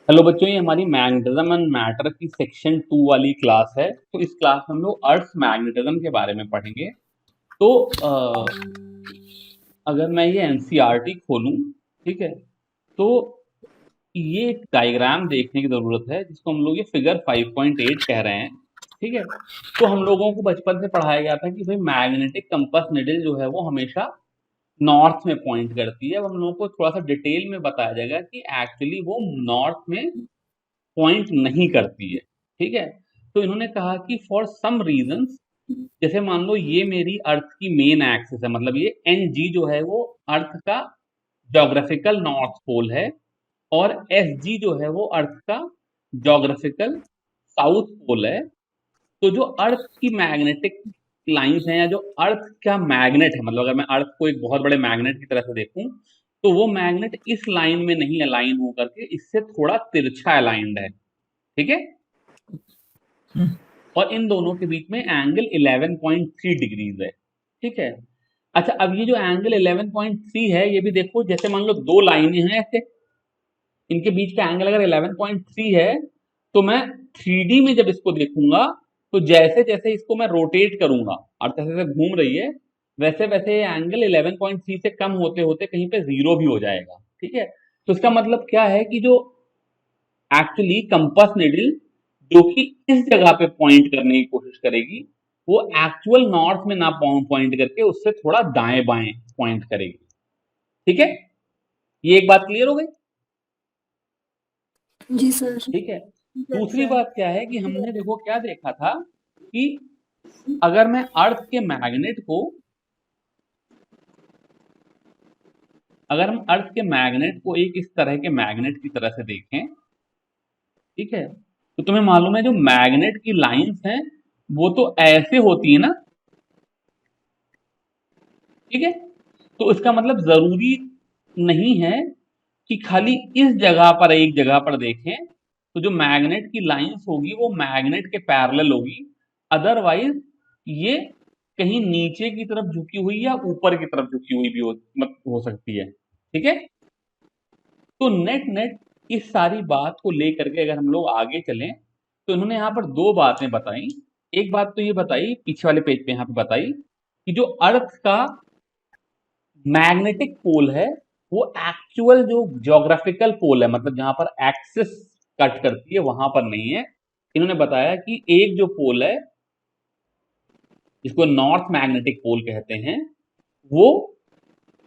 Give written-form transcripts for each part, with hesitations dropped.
Hello बच्चों, ये हमारी मैग्नेटिज्म एंड मैटर की सेक्शन 2 वाली क्लास है। तो इस क्लास में हम लोग अर्थ मैग्नेटिज्म के बारे में पढ़ेंगे। तो अगर मैं ये एनसीईआरटी खोलूं, ठीक है, तो ये एक डायग्राम देखने की जरूरत है जिसको हम लोग ये फिगर 5.8 कह रहे हैं। ठीक है, तो हम लोगों को बचपन से पढ़ाया गया था कि भाई मैग्नेटिक कंपास निडल जो है वो हमेशा नॉर्थ में पॉइंट करती है। अब हम लोगों को थोड़ा सा डिटेल में बताया जाएगा कि एक्चुअली वो नॉर्थ में पॉइंट नहीं करती है। ठीक है, तो इन्होंने कहा कि फॉर सम रीजंस, जैसे मान लो ये मेरी अर्थ की मेन एक्सिस है, मतलब ये एन जी जो है वो अर्थ का जोग्राफिकल नॉर्थ पोल है, और एस जी जो है वो अर्थ का जोग्राफिकल साउथ पोल है। तो जो अर्थ की मैग्नेटिक लाइंस हैं, या जो अर्थ का मैग्नेट है, मतलब अगर मैं अर्थ को एक बहुत बड़े मैग्नेट की तरह से देखूं, तो वो मैग्नेट इस लाइन में नहीं अलाइन होकर के इससे थोड़ा तिरछा अलाइंड है। ठीक है, और इन दोनों के बीच में एंगल 11.3 डिग्रीज है। ठीक है, अच्छा, अब ये जो एंगल 11.3 है, ये भी देखो, जैसे मान लो दो लाइनें हैं ऐसे, इनके बीच का एंगल अगर 11.3 है, तो मैं 3D में जब इसको देखूंगा, तो जैसे जैसे इसको मैं रोटेट करूंगा और जैसे जैसे घूम रही है, वैसे वैसे ये एंगल 11.3 से कम होते होते कहीं पे जीरो भी हो जाएगा। ठीक है, तो इसका मतलब क्या है कि जो एक्चुअली कंपास निडल जो कि इस जगह पे पॉइंट करने की कोशिश करेगी, वो एक्चुअल नॉर्थ में ना पॉइंट करके उससे थोड़ा दाएं बाएं पॉइंट करेगी। ठीक है, ये एक बात क्लियर हो गई। जी सर। ठीक है, यस दूसरी सर। बात क्या है कि हमने देखो क्या देखा था कि अगर मैं अर्थ के मैग्नेट को, अगर हम अर्थ के मैग्नेट को एक इस तरह के मैग्नेट की तरह से देखें, ठीक है, तो तुम्हें मालूम है जो मैग्नेट की लाइंस हैं वो तो ऐसे होती है ना। ठीक है, तो इसका मतलब जरूरी नहीं है कि खाली इस जगह पर, एक जगह पर देखें तो जो मैग्नेट की लाइंस होगी वो मैग्नेट के पैरेलल होगी। अदरवाइज ये कहीं नीचे की तरफ झुकी हुई या ऊपर की तरफ झुकी हुई भी हो सकती है। ठीक है, तो नेट नेट इस सारी बात को लेकर के अगर हम लोग आगे चलें, तो इन्होंने यहां पर दो बातें बताई। एक बात तो ये बताई, पीछे वाले पेज पे यहां पे बताई, कि जो अर्थ का मैग्नेटिक पोल है वो एक्चुअल जो ज्योग्राफिकल पोल है, मतलब जहां पर एक्सिस कट करती है वहां पर नहीं है। इन्होंने बताया कि एक जो पोल है जिसको नॉर्थ मैग्नेटिक पोल कहते हैं, वो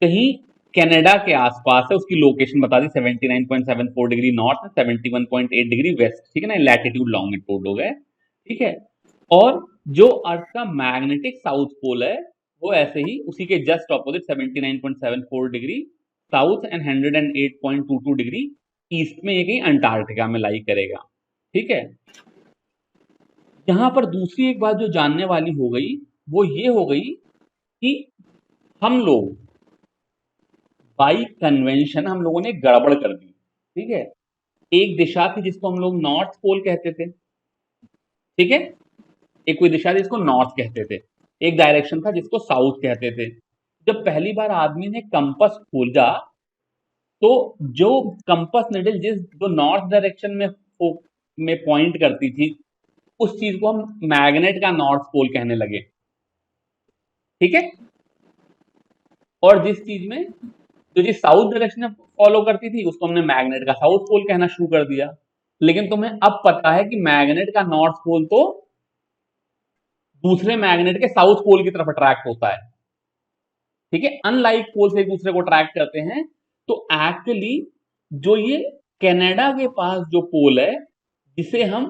कहीं कनाडा के आसपास है। उसकी लोकेशन बता दी, 79.74 डिग्री नॉर्थ, 71.8 डिग्री वेस्ट। ठीक है ना, लैटिट्यूड लॉन्गिट्यूड हो गए। ठीक है, और जो अर्थ का मैग्नेटिक साउथ पोल है वो ऐसे ही उसी के just opposite 79.74 degree south and 108.22 degree east में ये कहीं अंटार्कटिका में लाई करेगा। ठीक है, यहां पर दूसरी एक बात जो जानने वाली हो गई, वो ये हो गई कि हम लोग बाई कन्वेंशन हम लोगों ने गड़बड़ कर दी। ठीक है, एक दिशा थी जिसको हम लोग नॉर्थ पोल कहते थे। ठीक है, एक कोई दिशा थी जिसको नॉर्थ कहते थे, एक डायरेक्शन था जिसको साउथ कहते थे। जब पहली बार आदमी ने कंपास खोजा, तो जो कंपास निडल जिस जो नॉर्थ डायरेक्शन में पॉइंट करती थी, उस चीज को हम मैग्नेट का नॉर्थ पोल कहने लगे। ठीक है, और जिस चीज में जो चीज साउथ डायरेक्शन में फॉलो करती थी उसको हमने मैग्नेट का साउथ पोल कहना शुरू कर दिया। लेकिन तुम्हें अब पता है कि मैग्नेट का नॉर्थ पोल तो दूसरे मैग्नेट के साउथ पोल की तरफ अट्रैक्ट होता है। ठीक है, अनलाइक पोल से एक दूसरे को अट्रैक्ट करते हैं। तो एक्चुअली जो ये कनाडा के पास जो पोल है, जिसे हम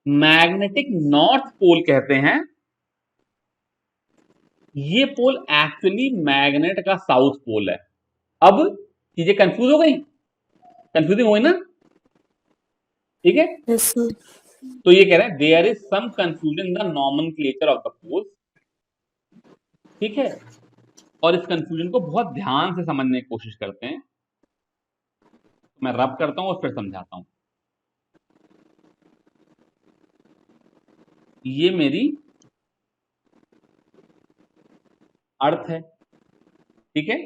मैग्नेटिक नॉर्थ पोल कहते हैं, ये पोल एक्चुअली मैग्नेट का साउथ पोल है। अब चीजें कंफ्यूज हो गई, कंफ्यूजिंग हुई ना। ठीक है, यस सर। तो ये कह रहे हैं there is some confusion in the nomenclature of the poles. ठीक है, और इस कंफ्यूजन को बहुत ध्यान से समझने की कोशिश करते हैं। तो मैं रब करता हूं और फिर समझाता हूं। ये मेरी अर्थ है। ठीक है,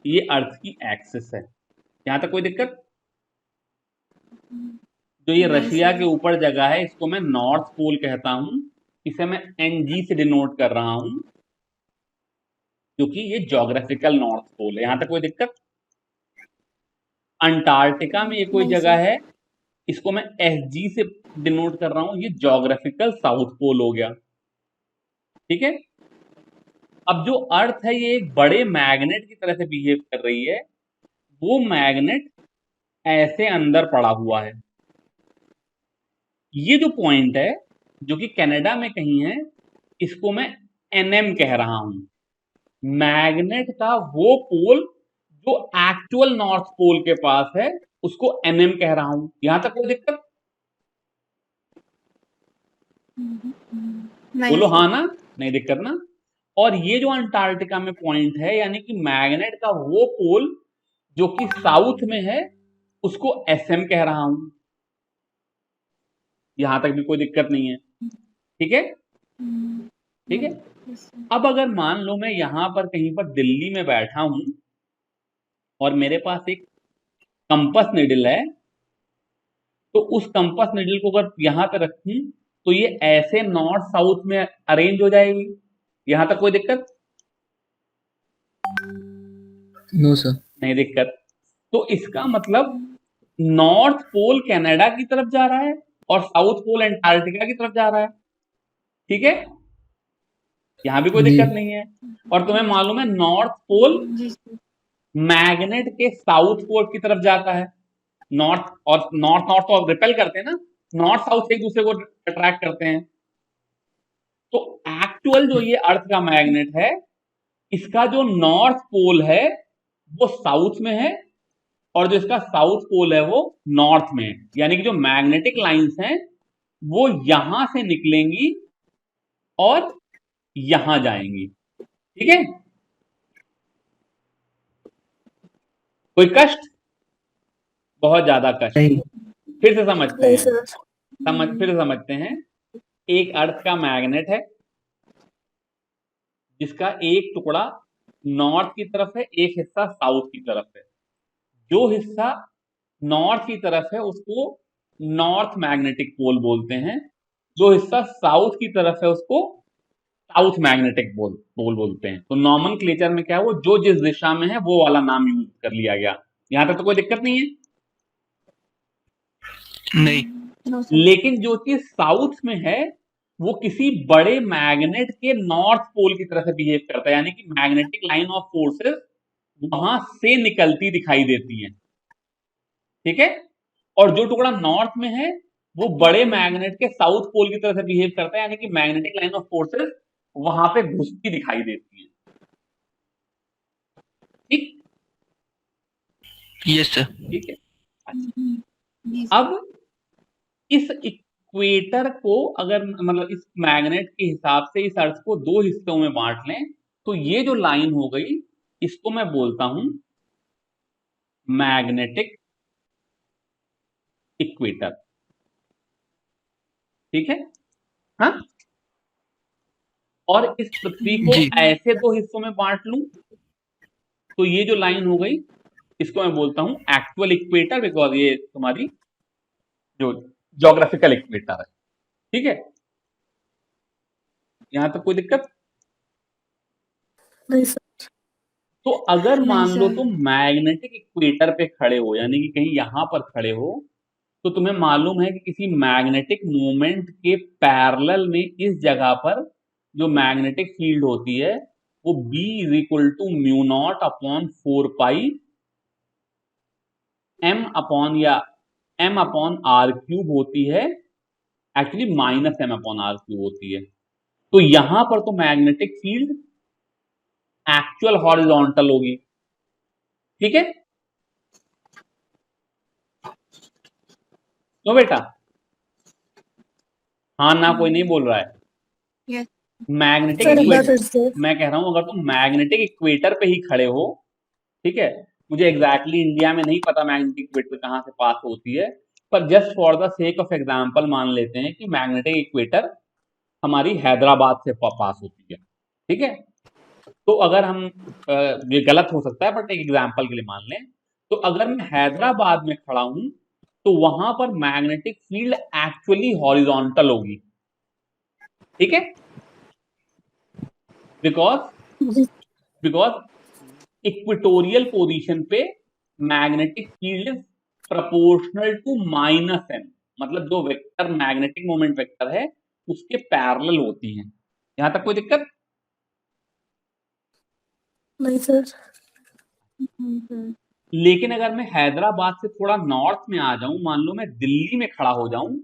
ये अर्थ की एक्सिस है। यहां तक कोई दिक्कत? जो ये नहीं रशिया सर। के ऊपर जगह है इसको मैं नॉर्थ पोल कहता हूं। इसे मैं NG से डिनोट कर रहा हूं, क्योंकि ये ज्योग्राफिकल नॉर्थ पोल है। यहां तक कोई दिक्कत? अंटार्कटिका में ये कोई नहीं जगह सर। है, इसको मैं SG से डिनोट कर रहा हूं, ये ज्योग्राफिकल साउथ पोल हो गया। ठीक है। अब जो अर्थ है ये एक बड़े मैग्नेट की तरह से बिहेव कर रही है। वो मैग्नेट ऐसे अंदर पड़ा हुआ है। ये जो पॉइंट है जो कि कनाडा में कहीं है, इसको मैं NM कह रहा हूं। मैग्नेट का वो पोल जो एक्चुअल नॉर्थ पोल के पास है उसको NM कह रहा हूं। यहां तक कोई दिक्कत? नहीं बोलो सर। हाँ ना? नहीं दिक्कत ना? और ये जो अंटार्कटिका में पॉइंट है, यानी कि मैग्नेट का वो पोल जो कि साउथ में है, उसको SM कह रहा हूं। यहां तक भी कोई दिक्कत नहीं है। ठीक है। ठीक है। अब अगर मान लो मैं यहां पर कहीं पर दिल्ली में बैठा हूं और मेरे पास एक कंपस निडल है, तो उस कंपस निडल को अगर यहां पे रखूं तो ये ऐसे नॉर्थ साउथ में अरेंज हो जाएगी। यहां तक कोई दिक्कत? No sir. नहीं दिक्कत। तो इसका मतलब नॉर्थ पोल कनाडा की तरफ जा रहा है और साउथ पोल अंटार्कटिका की तरफ जा रहा है। ठीक है। यहां भी कोई जी। दिक्कत नहीं है। और तुम्हें मालूम है नॉर्थ पोल जी सर। मैग्नेट के साउथ पोल की तरफ जाता है। नॉर्थ और नॉर्थ नॉर्थ तो रिपेल करते हैं ना, नॉर्थ साउथ एक दूसरे को अट्रैक्ट करते हैं। तो एक्चुअल जो ये अर्थ का मैग्नेट है, इसका जो नॉर्थ पोल है वो साउथ में है, और जो इसका साउथ पोल है वो नॉर्थ में है। यानी कि जो मैग्नेटिक लाइंस हैं वो यहां से निकलेंगी और यहां जाएंगी। ठीक है। कोई कष्ट? बहुत ज्यादा कष्ट। नहीं। फिर से समझते नहीं हैं। सर। फिर से समझते हैं। एक अर्थ का मैग्नेट है जिसका एक टुकड़ा नॉर्थ की तरफ है, एक हिस्सा साउथ की तरफ है। जो हिस्सा नॉर्थ की तरफ है उसको नॉर्थ मैग्नेटिक पोल बोलते हैं। जो हिस्सा साउथ की तरफ है उसको साउथ मैग्नेटिक पोल बोलते हैं। तो नॉमेनक्लेचर में क्या है, वो जो जिस दिशा में है वो वाला नाम यूज कर लिया गया। यहां तक तो कोई दिक्कत नहीं है। नहीं। No sir. लेकिन जो चीज साउथ में है वो किसी बड़े मैग्नेट के नॉर्थ पोल की तरह से बिहेव करता है, यानी कि मैग्नेटिक लाइन ऑफ फोर्सेस वहां से निकलती दिखाई देती हैं। ठीक है। और जो टुकड़ा नॉर्थ में है वो बड़े मैग्नेट के साउथ पोल की तरह से बिहेव करता है, यानी कि मैग्नेटिक लाइन ऑफ फोर्सेस वहां पे घुसती दिखाई देती है। ठीक। Yes sir. ठीक है। अच्छा। जी सर। अब इस इक्वेटर को अगर मतलब इस मैग्नेट के हिसाब से इस अर्थ को दो हिस्सों में बांट लें, तो ये जो लाइन हो गई इसको मैं बोलता हूं मैग्नेटिक इक्वेटर। ठीक है। हाँ। और इस पृथ्वी को जी। ऐसे दो हिस्सों में बांट लूं तो ये जो लाइन हो गई इसको मैं बोलता हूं एक्चुअल इक्वेटर, बिकॉज ये तुम्हारी जो ज्योग्राफिकल इक्वेटर है। ठीक है। यहां तक कोई दिक्कत? नहीं सर। तो अगर नहीं मान लो सर। तुम मैग्नेटिक इक्वेटर पे खड़े हो, यानी कि कहीं यहां पर खड़े हो, तो तुम्हें मालूम है कि किसी मैग्नेटिक मोमेंट के पैरेलल में इस जगह पर जो मैग्नेटिक फील्ड होती है वो B is equal to mu not upon 4 pi M upon R cube होती है। एक्चुअली -m/r³ होती है। तो यहां पर तो मैग्नेटिक फील्ड एक्चुअल हॉरिजॉन्टल होगी। ठीक है। तो बेटा हाँ ना कोई नहीं बोल रहा है। Yes magnetic sir. एक बार इक्वेटर, फिर से। मैं कह रहा हूं अगर तुम मैग्नेटिक इक्वेटर पे ही खड़े हो, ठीक है, मुझे एग्जैक्टली इंडिया में नहीं पता मैग्नेटिक इक्वेटर कहां से पास होती है, पर just for the sake of example मान लेते हैं कि मैग्नेटिक इक्वेटर हमारी हैदराबाद से पास होती है। ठीक है। तो अगर हम ये गलत हो सकता है बट एक एग्जांपल के लिए मान लें, तो अगर मैं हैदराबाद में खड़ा हूं तो वहां पर मैग्नेटिक फील्ड एक्चुअली हॉरिजॉन्टल होगी, ठीक है, बिकॉज इक्वेटोरियल पोजीशन पे magnetic field is proportional to -m, मतलब जो वेक्टर मैग्नेटिक मोमेंट वेक्टर है उसके पैरेलल होती हैं। यहां तक कोई दिक्कत? नहीं सर। सर। लेकिन अगर मैं हैदराबाद से थोड़ा नॉर्थ में आ जाऊं, मान लो मैं दिल्ली में खड़ा हो जाऊं,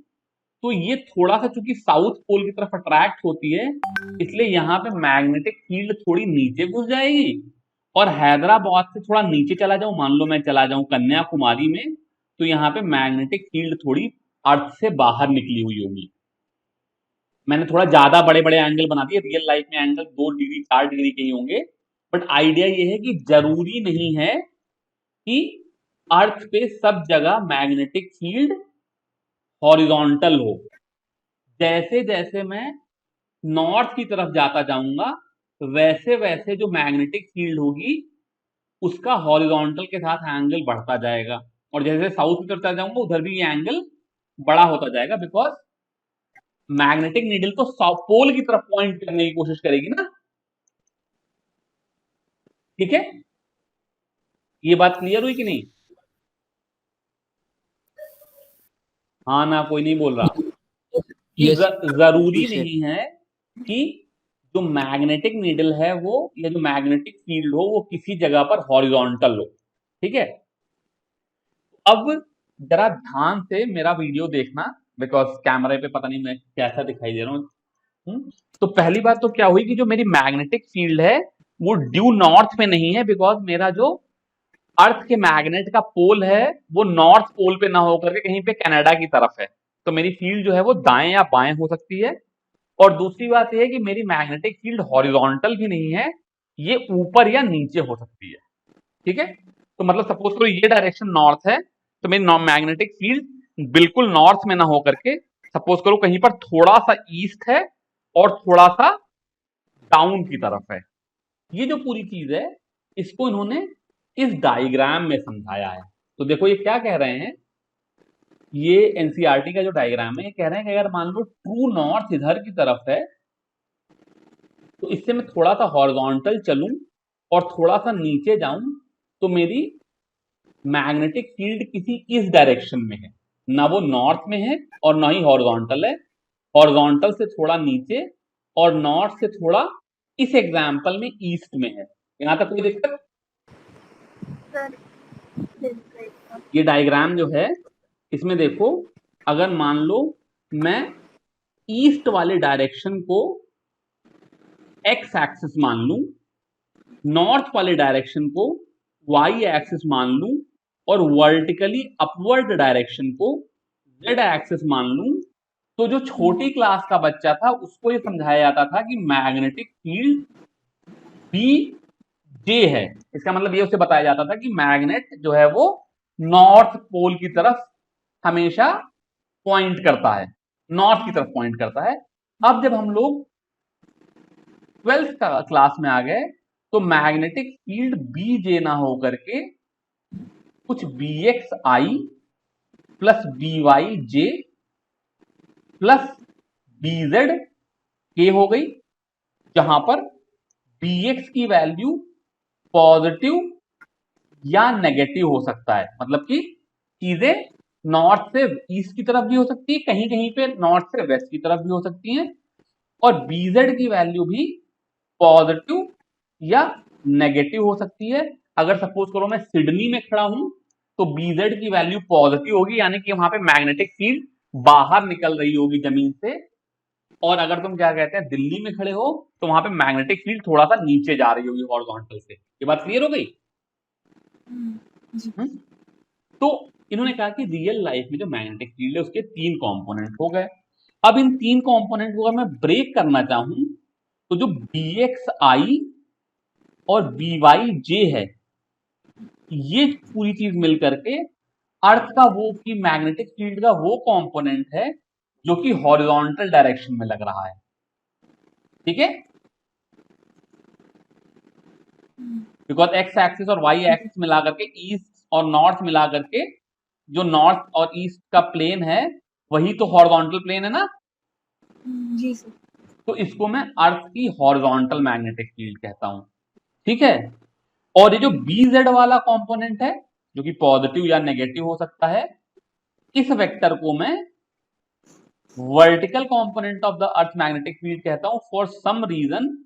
तो ये थोड़ा सा चूंकि साउथ पोल की तरफ अट्रैक्ट होती है, इसलिए यहां पे मैग्नेटिक फील्ड थोड़ी नीचे घुस जाएगी। और हैदराबाद से थोड़ा नीचे चला जाऊं, मान लो मैं चला जाऊं कन्याकुमारी में, तो यहाँ पे मैग्नेटिक फील्ड थोड़ी अर्थ से बाहर निकली हुई होगी। मैंने थोड़ा ज्यादा बड़े बड़े एंगल बना दिए, रियल लाइफ में एंगल 2 डिग्री 4 डिग्री के ही होंगे, बट आइडिया ये है कि जरूरी नहीं है कि अर्थ पे सब जगह मैग्नेटिक फील्ड हॉरिजॉन्टल हो। जैसे जैसे मैं नॉर्थ की तरफ जाता जाऊंगा, वैसे वैसे जो मैग्नेटिक फील्ड होगी उसका हॉरिजॉन्टल के साथ एंगल बढ़ता जाएगा, और जैसे साउथ की तरफ चला जाऊंगा उधर भी ये एंगल बड़ा होता जाएगा, बिकॉज मैग्नेटिक नीडल तो पोल की तरफ पॉइंट करने की कोशिश करेगी ना, ठीक है। ये बात क्लियर हुई कि नहीं? हाँ ना, कोई नहीं बोल रहा कि Yes. जरूरी Yes, sir. नहीं है कि जो मैग्नेटिक नीडल है वो या जो मैग्नेटिक फील्ड हो वो किसी जगह पर हॉरिजॉन्टल हो, ठीक है। अब जरा ध्यान से मेरा वीडियो देखना, बिकॉज कैमरे पे पता नहीं मैं कैसा दिखाई दे रहा हूँ। तो पहली बात तो क्या हुई कि जो मेरी मैग्नेटिक फील्ड है वो ड्यू नॉर्थ में नहीं है, बिकॉज मेरा जो अर्थ के मैग्नेट का पोल है वो नॉर्थ पोल पे ना होकर के कहीं पे कनाडा की तरफ है, तो मेरी फील्ड जो है वो दाएं या बाएं हो सकती है। और दूसरी बात यह है कि मेरी मैग्नेटिक फील्ड हॉरिजॉन्टल भी नहीं है, ये ऊपर या नीचे हो सकती है, ठीक है। तो मतलब सपोज करो ये डायरेक्शन नॉर्थ है, तो मेरी मैग्नेटिक फील्ड बिल्कुल नॉर्थ में ना हो करके सपोज करो कहीं पर थोड़ा सा ईस्ट है और थोड़ा सा डाउन की तरफ है। ये जो पूरी चीज है इसको इन्होंने इस डायग्राम में समझाया है। तो देखो ये क्या कह रहे हैं, ये एनसीईआरटी का जो डायग्राम है, ये कह रहे हैं कि अगर मान लो ट्रू नॉर्थ इधर की तरफ है, तो इससे मैं थोड़ा सा हॉरिजॉन्टल चलूं और थोड़ा सा नीचे जाऊं, तो मेरी मैग्नेटिक फील्ड किसी इस डायरेक्शन में है, ना वो नॉर्थ में है और ना ही हॉरिजॉन्टल है, हॉरिजॉन्टल से थोड़ा नीचे और नॉर्थ से थोड़ा इस एग्जाम्पल में ईस्ट में है। यहां तक कोई दिक्कत? ये डायग्राम जो है इसमें देखो, अगर मान लो मैं ईस्ट वाले डायरेक्शन को एक्स एक्सिस मान लूं, नॉर्थ वाले डायरेक्शन को वाई एक्सिस मान लूं, और वर्टिकली अपवर्ड डायरेक्शन को जेड एक्सिस मान लूं, तो जो छोटी क्लास का बच्चा था उसको ये समझाया जाता था कि मैग्नेटिक फील्ड बी जे है। इसका मतलब ये उसे बताया जाता था कि मैग्नेट जो है वो नॉर्थ पोल की तरफ हमेशा पॉइंट करता है, नॉर्थ की तरफ पॉइंट करता है। अब जब हम लोग 12th क्लास में आ गए, तो मैग्नेटिक फील्ड बी जे ना हो करके कुछ बी एक्स आई प्लस बी वाई जे प्लस बी जेड के हो गई, जहां पर बी एक्स की वैल्यू पॉजिटिव या नेगेटिव हो सकता है, मतलब कि चीजें नॉर्थ से ईस्ट की तरफ भी हो सकती है, कहीं कहीं पे नॉर्थ से वेस्ट की तरफ भी हो सकती हैं, और बीजेड की वैल्यू भी पॉजिटिव या नेगेटिव हो सकती है। अगर सपोज करो मैं सिडनी में खड़ा हूं, तो बीजेड की वैल्यू पॉजिटिव होगी, यानी कि वहां पे मैग्नेटिक फील्ड बाहर निकल रही होगी जमीन से। और अगर तुम क्या कहते हैं दिल्ली में खड़े हो, तो वहां पे मैग्नेटिक फील्ड थोड़ा सा नीचे जा रही होगी हॉरिजॉन्टल से। ये बात क्लियर हो गई? तो इन्होंने कहा कि रियल लाइफ में जो मैग्नेटिक फील्ड है उसके 3 कंपोनेंट हो गए। अब इन 3 कंपोनेंट को अगर मैं ब्रेक करना चाहूं, तो जो बी एक्स आई और बी वाई जे है, ये पूरी चीज मिल करके अर्थ का वो की मैग्नेटिक फील्ड का वो कंपोनेंट है जो कि हॉरिजॉन्टल डायरेक्शन में लग रहा है, ठीक है। बिकॉज एक्स एक्सिस और वाई एक्सिस मिला करके ईस्ट और नॉर्थ मिला करके जो नॉर्थ और ईस्ट का प्लेन है वही तो हॉरिजॉन्टल प्लेन है ना, जी सर। तो इसको मैं अर्थ की हॉरिजॉन्टल मैग्नेटिक फील्ड कहता हूं, ठीक है। और ये जो BZ वाला कंपोनेंट है जो कि पॉजिटिव या नेगेटिव हो सकता है, इस वेक्टर को मैं vertical component of the earth magnetic field कहता हूं। फॉर सम रीजन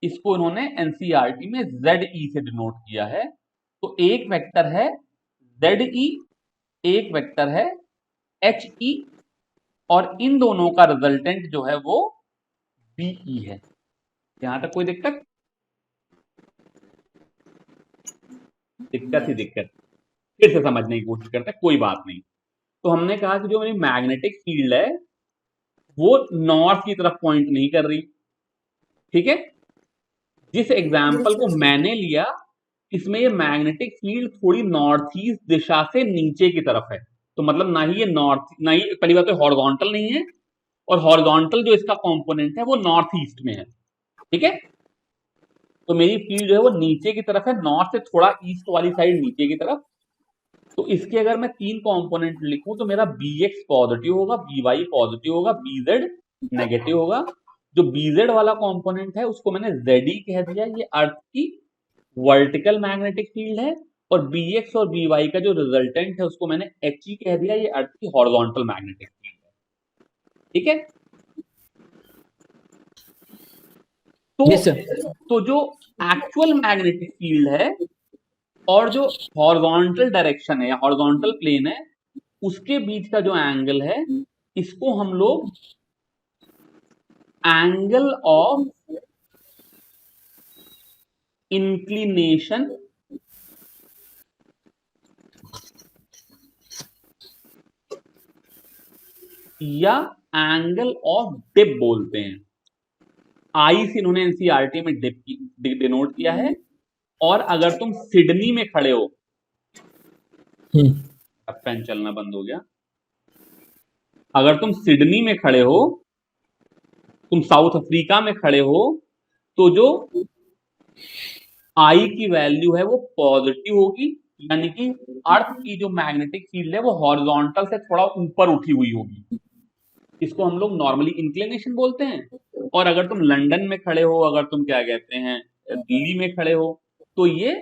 इसको इन्होंने एनसीईआरटी में ZE से डिनोट किया है। तो एक वेक्टर है ZE, एक वेक्टर है HE, और इन दोनों का रिजल्टेंट जो है वो BE है। यहां तक कोई दिक्कत? दिक्कत ही दिक्कत। फिर से समझने की कोशिश करते हैं, कोई बात नहीं। तो हमने कहा कि जो मेरी मैग्नेटिक फील्ड है वो नॉर्थ की तरफ पॉइंट नहीं कर रही, ठीक है। जिस एग्जाम्पल को मैंने लिया इसमें ये मैग्नेटिक फील्ड थोड़ी नॉर्थ ईस्ट दिशा से नीचे की तरफ है, तो मतलब ना ही ये नॉर्थ, ना ही पहली बात तो हॉरिजॉन्टल नहीं है, और हॉरिजॉन्टल जो इसका कंपोनेंट है वो नॉर्थ ईस्ट में है, ठीक है। तो मेरी फील्ड जो है वो नीचे की तरफ है, नॉर्थ से थोड़ा ईस्ट वाली साइड नीचे की तरफ। तो इसके अगर मैं 3 कंपोनेंट लिखूं तो मेरा BX पॉजिटिव होगा, BY पॉजिटिव होगा, BZ नेगेटिव होगा। जो BZ वाला कंपोनेंट है उसको मैंने ZE कह दिया, ये अर्थ की वर्टिकल मैग्नेटिक फील्ड है। और BX और BY का जो रिजल्टेंट है उसको मैंने HE कह दिया, ये अर्थ की हॉरिजॉन्टल मैग्नेटिक फील्ड है, ठीक है। Yes sir. तो जो एक्चुअल मैग्नेटिक फील्ड है और जो हॉरिजॉन्टल डायरेक्शन है या हॉरिजॉन्टल प्लेन है उसके बीच का जो एंगल है इसको हम लोग एंगल ऑफ इंक्लिनेशन या एंगल ऑफ डिप बोलते हैं। आई से इन्होंने एनसीईआरटी में डिप डिनोट किया है। और अगर तुम सिडनी में खड़े हो, अब पेन चलना बंद हो गया, अगर तुम सिडनी में खड़े हो, तुम साउथ अफ्रीका में खड़े हो, तो जो आई की वैल्यू है वो पॉजिटिव होगी, यानी कि अर्थ की जो मैग्नेटिक फील्ड है वो हॉरिजॉन्टल से थोड़ा ऊपर उठी हुई होगी, इसको हम लोग नॉर्मली इंक्लिनेशन बोलते हैं। और अगर तुम लंदन में खड़े हो, अगर तुम क्या कहते हैं दिल्ली में खड़े हो, तो ये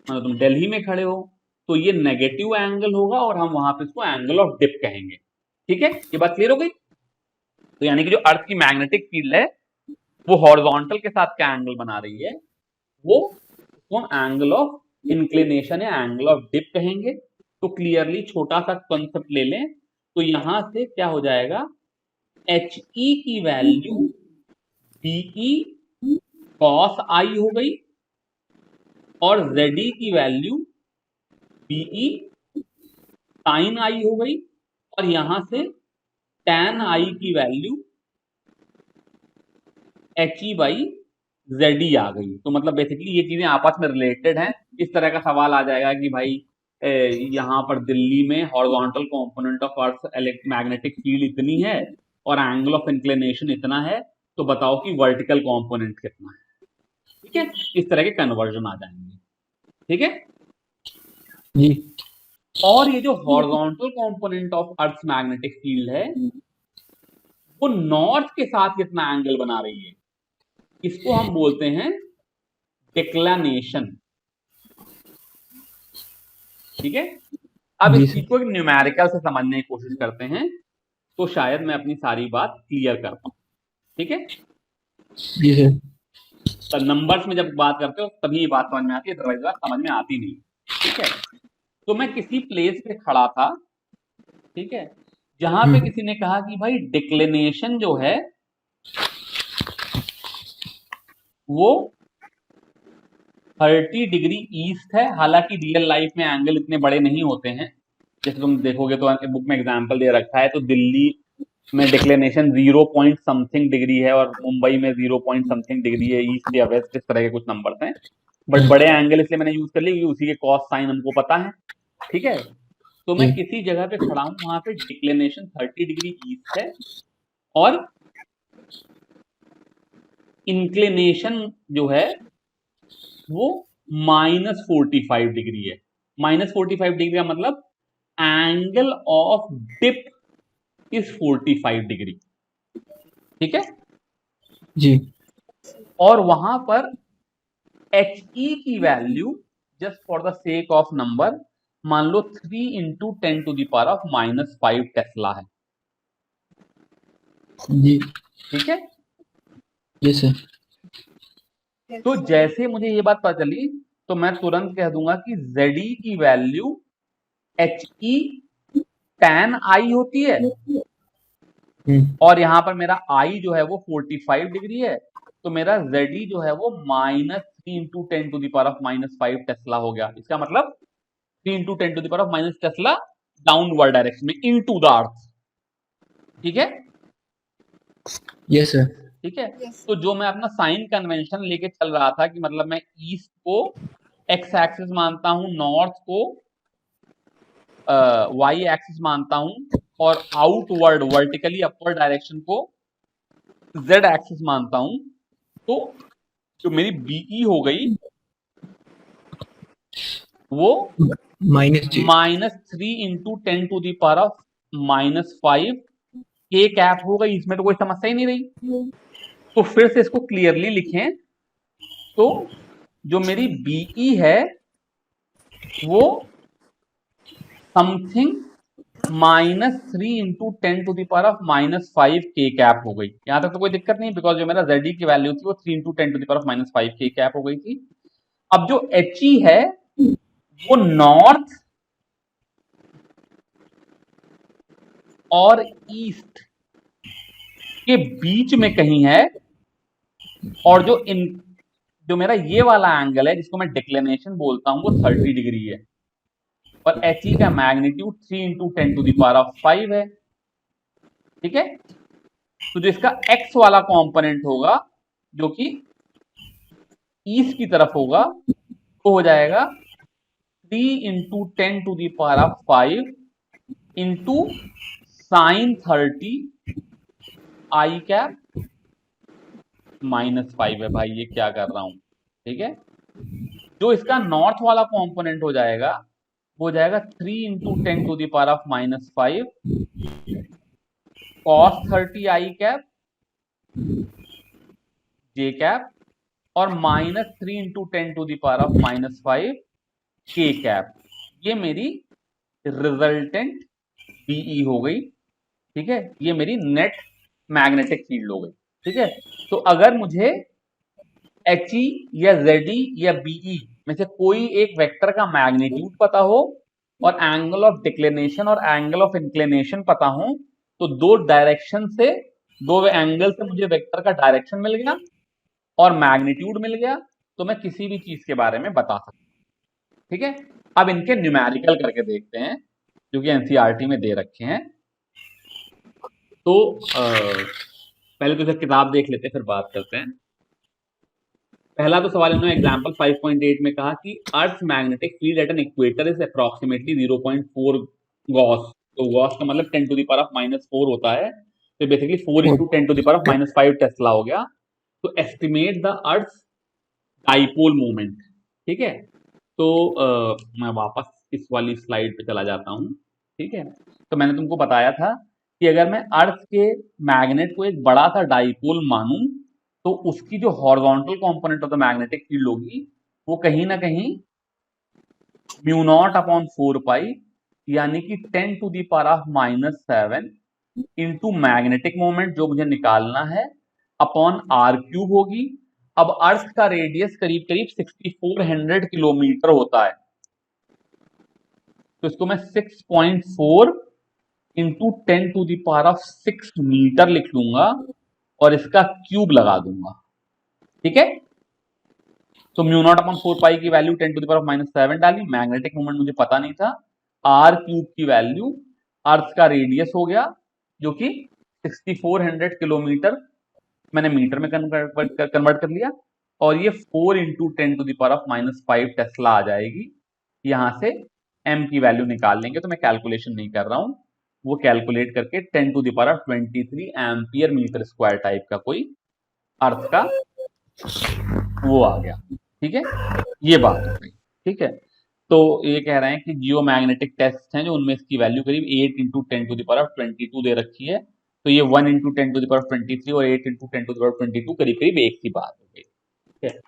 मतलब तुम दिल्ली में खड़े हो तो ये नेगेटिव एंगल होगा और हम वहां पे इसको एंगल ऑफ डिप कहेंगे, ठीक है। ये बात क्लियर हो गई? तो यानी कि जो अर्थ की मैग्नेटिक फील्ड है वो हॉरिजॉन्टल के साथ क्या एंगल बना रही है, वो हम एंगल ऑफ इंक्लिनेशन या एंगल ऑफ डिप कहेंगे। तो क्लियरली छोटा सा कंसेप्ट ले लें, तो यहां से क्या हो जाएगा, HE की वैल्यू BE cos I हो गई और ZE की वैल्यू BE sin I हो गई, और यहां से tan I की वैल्यू HE बाई ZE आ गई। तो मतलब बेसिकली ये चीजें आपस में रिलेटेड हैं। इस तरह का सवाल आ जाएगा कि भाई यहां पर दिल्ली में horizontal component of earth magnetic field इतनी है और एंगल ऑफ इंक्लिनेशन इतना है, तो बताओ कि वर्टिकल कंपोनेंट कितना है, ठीक है। इस तरह के कन्वर्जन आ जाएंगे, ठीक है जी। और ये जो horizontal component of earth magnetic field है वो नॉर्थ के साथ कितना एंगल बना रही है, इसको हम बोलते हैं डिक्लिनेशन, ठीक है। अब जी इस सर। चीज को एक न्यूमेरिकल से समझने की कोशिश करते हैं, तो शायद मैं अपनी सारी बात क्लियर कर पाऊं, ठीक है। जी सर। तो नंबर्स में जब बात करते हो तभी ये बात समझ में आती है, अदरवाइज बात समझ में आती नहीं, ठीक है। तो मैं किसी प्लेस पे खड़ा था, ठीक है, जहां पे किसी ने कहा कि भाई डिक्लिनेशन जो है वो 30 डिग्री ईस्ट है। हालांकि रियल लाइफ में एंगल इतने बड़े नहीं होते हैं, जैसे तुम देखोगे तो बुक में एग्जांपल दे रखा है, तो दिल्ली में डिक्लिनेशन 0 पॉइंट समथिंग डिग्री है और मुंबई में 0 पॉइंट समथिंग डिग्री है, ईस्ट या वेस्ट, इस तरह के कुछ नंबर्स हैं। बट बड़े एंगल इसलिए मैंने यूज कर लिए क्योंकि उसी के कॉस साइन हमको पता है, ठीक है। तो मैं किसी जगह पे खड़ा हूं, वहां पे डिक्लिनेशन 30 डिग्री ईस्ट है और इंक्लिनेशन जो है वो -45 डिग्री है। -45 डिग्री का मतलब angle of dip is 45 degree, ठीक है। जी और वहां पर HE की value just for the sake of number मान लो 3 इंटू 10⁻⁻5 टेस्ला है, जी ठीक है। जी सर। तो जैसे मुझे ये बात पता चली तो मैं तुरंत कह दूंगा कि ZE की वैल्यू HE tan I होती है, और यहां पर मेरा I जो है वो 45 डिग्री है, तो मेरा ZE जो है वो -3 इंटू 10⁻⁻5 टेस्ला हो गया। इसका मतलब 3 इंटू 10⁻⁻ टेस्ला डाउनवर्ड डायरेक्शन में इनटू द अर्थ, ठीक है। Yes sir. ठीक है। Yes. तो जो मैं अपना साइन कन्वेंशन लेके चल रहा था कि मतलब मैं ईस्ट को एक्स एक्सिस मानता हूं, नॉर्थ को वाई एक्सिस मानता हूं, और आउटवर्ड वर्टिकली अपवर्ड डायरेक्शन को जेड एक्सिस मानता हूं, तो जो मेरी बीई हो गई वो -3 इंटू 10⁻⁻5 के कैप हो गई। इसमें तो कोई समस्या ही नहीं रही। तो फिर से इसको क्लियरली लिखें तो जो मेरी बीई है वो समथिंग -3 इंटू 10⁻⁻5 के कैप हो गई। यहां तक तो कोई दिक्कत नहीं, बिकॉज जो मेरा ZE की वैल्यू थी वो 3 इंटू 10⁻⁻5 के कैप हो गई थी। अब जो HE है वो नॉर्थ और ईस्ट के बीच में कहीं है, और जो मेरा ये वाला एंगल है जिसको मैं डिक्लिनेशन बोलता हूं वो 30 डिग्री है, और HE का मैग्नीट्यूड 3 इंटू 10⁵ है, ठीक है। तो जो इसका x वाला कंपोनेंट होगा जो कि ईस्ट की तरफ होगा वो हो जाएगा 3 इंटू 10⁵ इंटू साइन 30 आई कैप -5 है। भाई ये क्या कर रहा हूं, ठीक है। जो इसका नॉर्थ वाला कंपोनेंट हो जाएगा वो हो जाएगा 3 इंटू 10⁻⁻5 cos 30 आई कैप जे कैप और -3 इंटू 10⁻⁻5 के कैप। ये मेरी रिजल्टेंट बीई हो गई, ठीक है। ये मेरी नेट मैग्नेटिक फील्ड हो गई, ठीक है। तो अगर मुझे HE या ZE या BE में से कोई एक वेक्टर का मैग्नीट्यूड पता हो और एंगल ऑफ डिक्लिनेशन और एंगल ऑफ इंक्लिनेशन पता हो, तो दो डायरेक्शन से, दो एंगल से मुझे वेक्टर का डायरेक्शन मिल गया और मैग्नीट्यूड मिल गया, तो मैं किसी भी चीज के बारे में बता सकता हूं, ठीक है। अब इनके न्यूमेरिकल करके देखते हैं जो कि एनसीईआरटी में दे रखे हैं। तो पहले तो इसे किताब देख लेते हैं फिर बात करते हैं। पहला तो सवाल इन्होंने एग्जांपल 5.8 में कहा कि earth magnetic field at an equator is approximately 0.4 gauss. तो गॉस का मतलब 10⁻⁻4 होता है, तो बेसिकली 4 इंटू 10⁻⁻5 टेस्ला हो गया। तो estimate the earth dipole moment, ठीक है। तो मैं वापस इस वाली स्लाइड पे चला जाता हूं, ठीक है। तो मैंने तुमको बताया था कि अगर मैं अर्थ के मैग्नेट को एक बड़ा सा डाइपोल मानूं तो उसकी जो horizontal component of the magnetic field होगी वो कहीं ना कहीं μ0/4 यानी कि 10⁻⁻7 इंटू मैग्नेटिक मोमेंट जो मुझे निकालना है अपॉन r³ होगी। अब अर्थ का रेडियस करीब करीब 6400 किलोमीटर होता है, तो इसको मैं 6.4 इंटू 10⁻6 मीटर लिख लूंगा और इसका क्यूब लगा दूंगा, ठीक है। तो μ0/4 की वैल्यू 10⁻⁻7 डाली, मैग्नेटिक मोमेंट मुझे पता नहीं था, r³ की वैल्यू अर्थ का रेडियस हो गया जो कि 6400 किलोमीटर मैंने मीटर में कन्वर्ट कर लिया, और ये 4 इंटू 10⁻⁻5 टेस्ला आ जाएगी। यहां से m की वैल्यू निकाल लेंगे, तो मैं कैलकुलेशन नहीं कर रहा हूं, वो कैलकुलेट करके 10⁻23 एम्पियर मीटर स्क्वायर टाइप का कोई अर्थ का वो आ गया, ठीक है। ये बात हो गई, ठीक है। तो ये कह रहे हैं कि जियोमैग्नेटिक टेस्ट हैं जो उनमें इसकी वैल्यू करीब 8 इंटू 10⁻22 दे रखी है, तो ये 1 इंटू 10⁻23 और 8 इंटू 10⁻22 करीब करीब एक ही बात हो गई। ठीक है।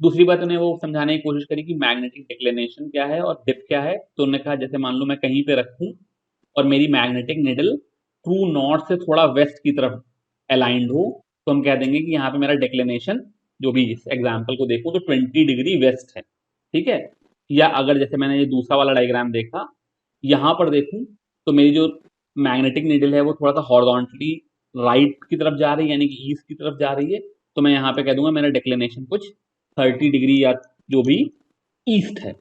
दूसरी बात उन्हें वो समझाने की कोशिश करी कि मैग्नेटिक डिक्लिनेशन क्या है और डिप क्या है। तो उन्होंने कहा जैसे मान लो मैं कहीं पे रखूं और मेरी मैग्नेटिक निडल ट्रू नॉर्थ से थोड़ा वेस्ट की तरफ अलाइंड हो, तो हम कह देंगे कि यहाँ पे मेरा डिक्लिनेशन, जो भी इस एग्जाम्पल को देखूं तो 20 डिग्री वेस्ट है। ठीक है। या अगर जैसे मैंने ये दूसरा वाला डायग्राम देखा, यहां पर देखूं तो मेरी जो मैग्नेटिक नीडल है वो थोड़ा सा हॉरिजॉन्टली राइट की तरफ जा रही है, यानी कि ईस्ट की तरफ जा रही है, तो मैं यहाँ पे कह दूंगा मेरा डिक्लिनेशन कुछ 30 डिग्री या जो भी ईस्ट है।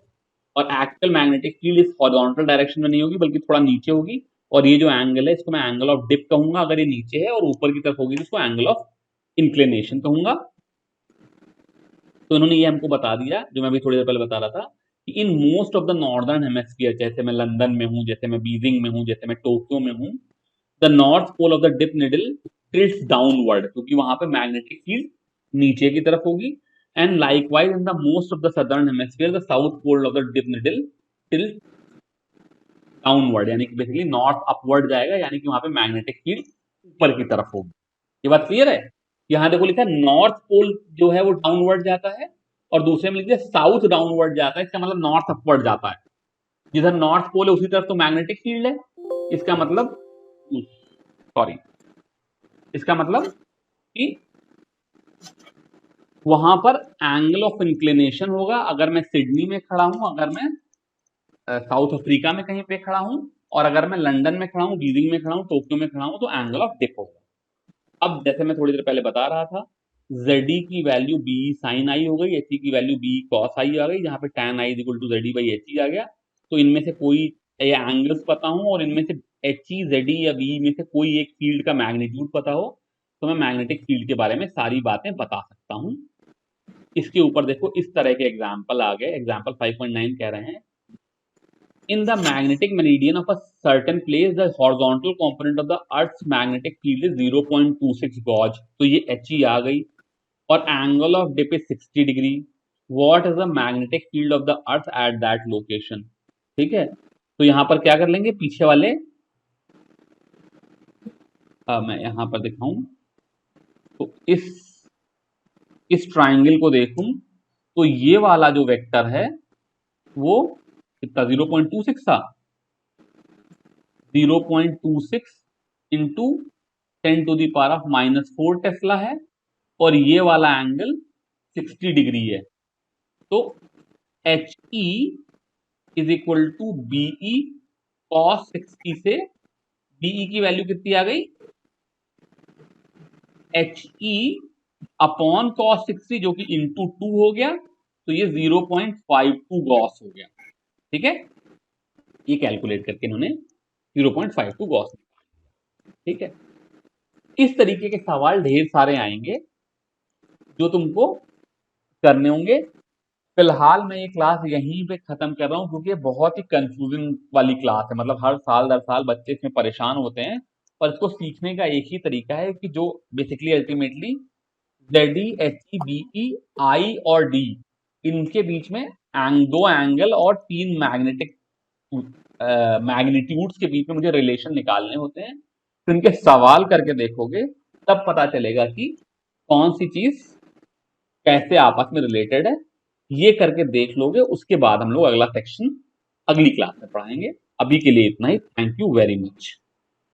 और एक्चुअल मैग्नेटिक फील्ड इस हॉरिजॉन्टल डायरेक्शन में नहीं होगी बल्कि थोड़ा नीचे होगी, और ये जो एंगल है इसको मैं एंगल ऑफ डिप कहूंगा अगर ये नीचे है, और ऊपर की तरफ होगी तो इसको एंगल ऑफ इंक्लिनेशन कहूंगा। तो इन्होंने ये हमको बता दिया जो मैं अभी थोड़ी देर पहले बता रहा था कि in most of the northern hemisphere, जैसे मैं लंदन में हूं, जैसे मैं बीजिंग में हूं, जैसे मैं टोक्यो में हूं, the north pole of the dip needle tilts downward, क्योंकि वहां पे मैग्नेटिक फील्ड नीचे की तरफ होगी। And likewise in the most of the southern hemisphere the south pole of the dip needle tilt downward, यानी कि बेसिकली नॉर्थ अपवर्ड जाएगा, यानी कि वहां पे मैग्नेटिक फील्ड ऊपर की तरफ होगी। ये बात क्लियर है। यहां देखो लिखा है नॉर्थ पोल जो है वो डाउनवर्ड जाता है, और दूसरे में लिखिए साउथ डाउनवर्ड जाता है, इसका मतलब नॉर्थ अपवर्ड जाता है। जिधर नॉर्थ पोल है उसी तरफ तो मैग्नेटिक फील्ड है, इसका मतलब सॉरी इसका मतलब कि वहां पर एंगल ऑफ इंक्लिनेशन होगा। अगर मैं सिडनी में खड़ा हूं, अगर मैं साउथ अफ्रीका में कहीं पे खड़ा हूं, और अगर मैं लंदन में खड़ा हूं, बीजिंग में खड़ा हूं, टोक्यो में खड़ा हूं, तो एंगल ऑफ डिप होगा। अब जैसे मैं थोड़ी देर पहले बता रहा था, ZD की वैल्यू बी साइन आई हो गई, HE की वैल्यू बी कॉस आई आ गई, जहां पे tan i equal to ZD by HE आ गया। तो इनमें से कोई एंगल्स पता हो और इनमें से HE ZD या बी में से कोई एक फील्ड का मैग्नीट्यूड पता हो, तो मैं मैग्नेटिक फील्ड के बारे में सारी बातें बता सकता हूं। इसके ऊपर देखो इस तरह के एग्जाम्पल आ गए। एग्जाम्पल 5.9 कह रहे हैं, in the magnetic meridian of a certain place the horizontal component of the earth's magnetic field is 0.26 gauge, तो ये HE आ गई, और angle of dip is 60 degree. what is the magnetic field of the earth at that location? ठीक है। तो यहां पर क्या कर लेंगे, पीछे वाले मैं यहां पर दिखाऊं तो इस ट्राइंगल को देखूं तो ये वाला जो वेक्टर है वो कितना 0.26 था, 0.26 इंटू 10⁻⁻4 टेस्ला है, और ये वाला एंगल 60 डिग्री है। तो HE is equal to BE cos 60 से BE की वैल्यू कितनी आ गई, HE अपॉन cos 60 जो कि इंटू 2 हो गया, तो ये 0.52 गॉस हो गया। ठीक है, ये कैलकुलेट करके इन्होंने 0.52 गॉस निकाला। ठीक है। इस तरीके के सवाल ढेर सारे आएंगे जो तुमको करने होंगे। फिलहाल मैं ये क्लास यहीं पे खत्म कर रहा हूं, क्योंकि ये बहुत ही कंफ्यूजिंग वाली क्लास है। मतलब हर साल दर साल बच्चे इसमें परेशान होते हैं, और इसको सीखने का एक ही तरीका है कि जो basically ultimately ZD HE BE I और D इनके बीच में दो एंगल और 3 मैग्नेटिक मैग्नीट्यूड्स के बीच में मुझे रिलेशन निकालने होते हैं। तो इनके सवाल करके देखोगे तब पता चलेगा कि कौन सी चीज कैसे आपस में रिलेटेड है। ये करके देख लोगे, उसके बाद हम लोग अगला सेक्शन अगली क्लास में पढ़ाएंगे। अभी के लिए इतना ही। Thank you very much.